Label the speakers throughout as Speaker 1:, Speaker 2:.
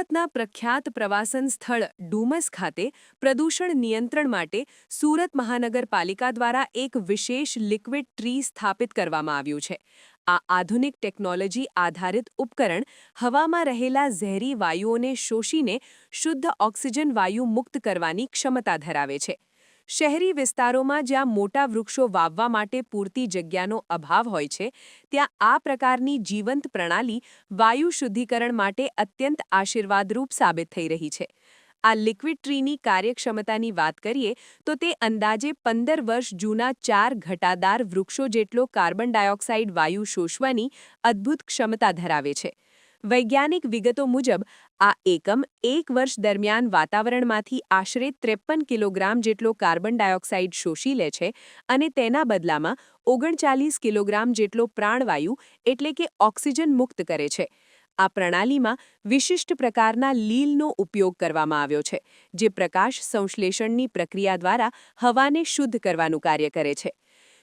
Speaker 1: સુરતના પ્રખ્યાત પ્રવાસન સ્થળ ડુમસ ખાતે પ્રદૂષણ નિયંત્રણ માટે સુરત મહાનગરપાલિકા દ્વારા એક વિશેષ લિક્વિડ ટ્રી સ્થાપિત કરવામાં આવ્યું છે. આ આધુનિક ટેકનોલોજી આધારિત ઉપકરણ હવામાં રહેલા ઝેરી વાયુઓને શોષીને શુદ્ધ ઓક્સિજન વાયુ મુક્ત કરવાની ક્ષમતા ધરાવે છે. શહેરી વિસ્તારોમાં જ્યાં મોટા વૃક્ષો વાવવા માટે પૂરતી જગ્યાનો અભાવ હોય છે, ત્યાં આ પ્રકારની જીવંત પ્રણાલી વાયુ શુદ્ધિકરણ માટે અત્યંત આશીર્વાદરૂપ સાબિત થઈ રહી છે. આ લિક્વિડ ટ્રીની કાર્યક્ષમતાની વાત કરીએ તો તે અંદાજે 15 વર્ષ જૂના 4 ઘટાદાર વૃક્ષો જેટલો કાર્બન ડાયોક્સાઇડ વાયુ શોષવાની અદ્ભુત ક્ષમતા ધરાવે છે. વૈજ્ઞાનિક વિગતો મુજબ આ એકમ 1 વર્ષ દરમિયાન વાતાવરણમાંથી આશરે 53 કિલોગ્રામ જેટલો કાર્બન ડાયોક્સાઇડ શોષી લે છે અને તેના બદલામાં 39 કિલોગ્રામ જેટલો પ્રાણવાયુ એટલે કે ઓક્સિજન મુક્ત કરે છે. આ પ્રણાલીમાં વિશિષ્ટ પ્રકારના લીલનો ઉપયોગ કરવામાં આવ્યો છે, જે પ્રકાશ સંશ્લેષણની પ્રક્રિયા દ્વારા હવાને શુદ્ધ કરવાનું કાર્ય કરે છે.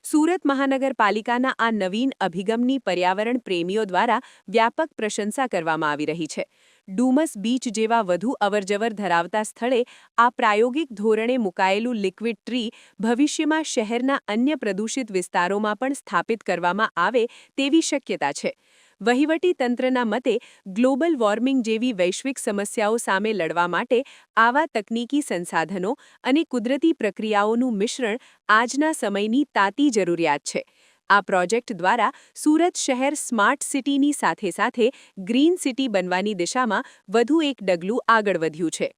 Speaker 1: સુરત મહાનગરપાલિકાના આ નવીન અભિગમની પર્યાવરણ પ્રેમીઓ દ્વારા વ્યાપક પ્રશંસા કરવામાં આવી રહી છે. ડુમસ બીચ જેવા વધુ અવરજવર ધરાવતા સ્થળે આ પ્રાયોગિક ધોરણે મુકાયેલું લિક્વિડ ટ્રી ભવિષ્યમાં શહેરના અન્ય પ્રદૂષિત વિસ્તારોમાં પણ સ્થાપિત કરવામાં આવે તેવી શક્યતા છે. વહીવટી તંત્રના મતે ગ્લોબલ વોર્મિંગ જેવી વૈશ્વિક સમસ્યાઓ સામે લડવા માટે આવા તકનીકી સંસાધનો અને કુદરતી પ્રક્રિયાઓનું મિશ્રણ આજના સમયની તાતી જરૂરિયાત છે. આ પ્રોજેક્ટ દ્વારા સુરત શહેર સ્માર્ટ સિટીની સાથે સાથે ગ્રીન સિટી બનવાની દિશામાં વધુ એક ડગલું આગળ વધ્યું છે.